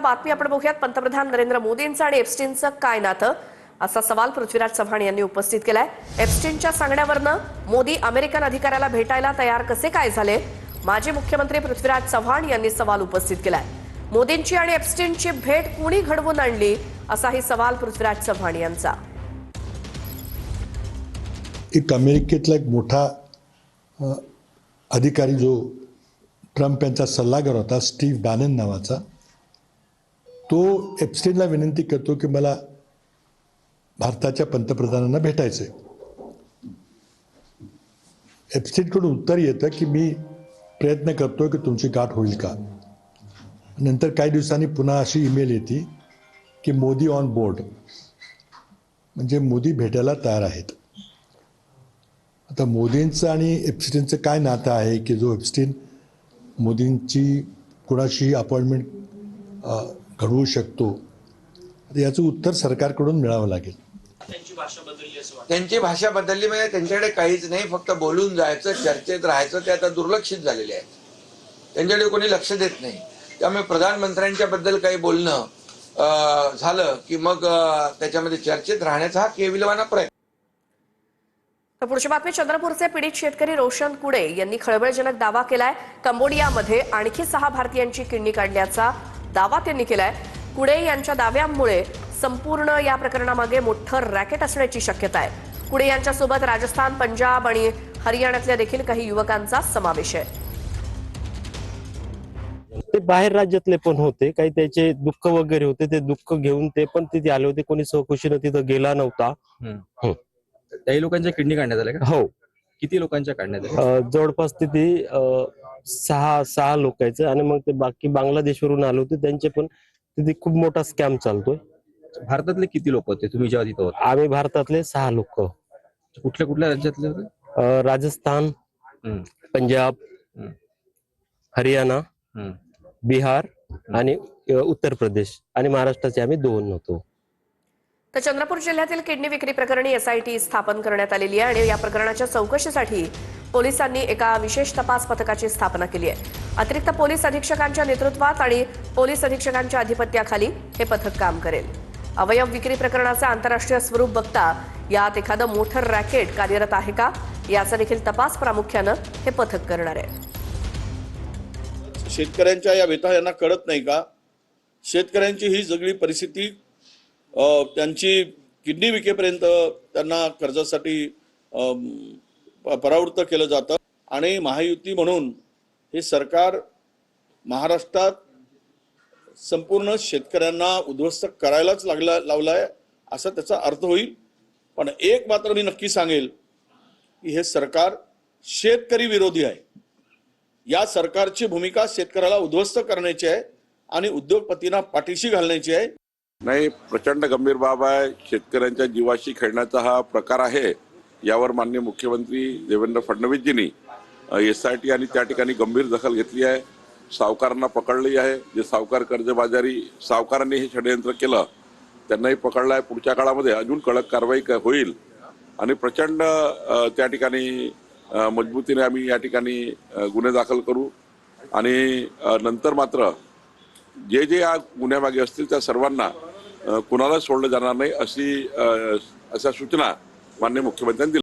बातमी आपण बघूयात. पंतप्रधान नरेंद्र मोदींचं आणि एप्स्टीनचं काय नातं, असा सवाल पृथ्वीराज चव्हाण यांनी उपस्थित केलाय. एप्स्टीनच्या सांगण्यावरनं मोदी अमेरिकन अधिकाऱ्याला भेटायला तयार कसे काय झाले? माजी मुख्यमंत्री पृथ्वीराज चव्हाण यांनी सवाल उपस्थित केलाय. मोदींची आणि एप्स्टीनची भेट कोणी घडवून आणली, असाही सवाल पृथ्वीराज चव्हाण यांचा. एक अमेरिकेतला एक मोठा अधिकारी जो ट्रम्प यांचा सल्लागार होता, स्टीव्ह बॅनन नावाचा, तो एप्स्टीनला विनंती करतो की मला भारताच्या पंतप्रधानांना भेटायचंय. एप्स्टीनकडून उत्तर येतं की मी प्रयत्न करतोय की तुमची गाठ होईल का. नंतर काही दिवसांनी पुन्हा अशी ईमेल येते की मोदी ऑन बोर्ड, म्हणजे मोदी भेटायला तयार आहेत. आता मोदींचं आणि एप्स्टीनचं काय नातं आहे की जो एप्स्टीन मोदींची कुणाशी अपॉइंटमेंट घडवू शकतो, याचं उत्तर सरकारकडून मिळावं लागेल. त्यांची भाषा बदलली म्हणजे त्यांच्याकडे काहीच नाही, फक्त बोलून जायचं, चर्चेत राहायचं. ते आता दुर्लक्षित झालेले आहे, त्यांच्याकडे कोणी लक्ष देत नाही. त्यामुळे प्रधानमंत्र्यांच्या बद्दल काही बोलणं झालं की मग त्याच्यामध्ये चर्चेत राहण्याचा हा केविलवाना प्रयत्न. तर पुढची बातमी. चंद्रपूरचे पीडित शेतकरी रोशन कुडे यांनी खळबळजनक दावा केलाय. कंबोडियामध्ये आणखी 6 भारतीयांची किडनी काढल्याचा दावा त्यांनी केलाय. कुडे यांच्या दाव्यामुळे संपूर्ण या प्रकरणामागे मोठं रॅकेट असण्याची शक्यता आहे. कुडे यांच्यासोबत राजस्थान, पंजाब आणि हरियाणातल्या देखील काही युवकांचा समावेश आहे. ते बाहेर राज्यातले पण होते, काही त्याचे दुःख वगैरे होते, ते दुःख घेऊन ते पण तिथे आले होते. कोणी सहकुशीनं तिथं गेला नव्हता. काही लोकांच्या किडनी काढण्यात आल्या का? हो, किती लोकांच्या काढण्यात आल्या? जवळपास तिथे 6 लोकांचं, आणि मग ते बाकी बांगलादेशवरून आले होते, त्यांचे पण तिथे खूप मोठा स्कॅम चालतोय. भारतातले किती लोक होते तुम्ही जेव्हा तिथं होते? आम्ही भारतातले 6 लोक. कुठल्या कुठल्या राज्यातले होते? राजस्थान, पंजाब, हरियाणा, बिहार आणि उत्तर प्रदेश, आणि महाराष्ट्राचे आम्ही 2 होतो. तर चंद्रपूर जिल्ह्यातील किडनी विक्री प्रकरणी SIT स्थापन करण्यात आलेली आहे आणि या प्रकरणाच्या चौकशीसाठी पोलिसांनी एका विशेष तपास पथकाची स्थापना केली आहे. अतिरिक्त पोलीस अधीक्षकांच्या नेतृत्वात आणि पोलीस अधीक्षकांच्या अधिपत्याखाली हे पथक काम करेल. अवयव विक्री प्रकरणाचं आंतरराष्ट्रीय स्वरूप बघता यात एखादं मोठं रॅकेट कार्यरत आहे का, याचा देखील तपास प्रामुख्यानं हे पथक करणार आहे. शेतकऱ्यांच्या या व्यथा यांना कळत नाही का? शेतकऱ्यांची ही सगळी परिस्थिती, त्यांची किडनी विकेपर्यंत त्यांना कर्जासाठी परावृत्त केलं जातं. आणि महायुती म्हणून हे सरकार महाराष्ट्रात संपूर्ण शेतकऱ्यांना उद्ध्वस्त करायलाच लावलाय असा त्याचा अर्थ होईल. पण एक मात्र मी नक्की सांगेल की हे सरकार शेतकरी विरोधी आहे. या सरकारची भूमिका शेतकऱ्याला उद्ध्वस्त करण्याची आहे आणि उद्योगपतींना पाठीशी घालण्याची आहे. नाही, प्रचंड गंभीर बाब आहे. शेतकऱ्यांच्या जीवाशी खेळण्याचा हा प्रकार आहे. यावर माननीय मुख्यमंत्री देवेंद्र फडणवीसजींनी SIT आणि त्या ठिकाणी गंभीर दखल घेतली आहे. सावकारांना पकडली आहे. जे सावकार कर्जबाजारी सावकारांनी हे षडयंत्र केलं त्यांनाही पकडलं आहे. पुढच्या काळामध्ये अजून कडक कारवाई होईल आणि प्रचंड त्या ठिकाणी मजबूतीने आम्ही या ठिकाणी गुन्हे दाखल करू. आणि नंतर मात्र जे जे या गुन्ह्यामागे असतील त्या सर्वांना कुणाला सोडलं जाणार नाही, अशा सूचना माननीय मुख्यमंत्र्यांनी दिल्या.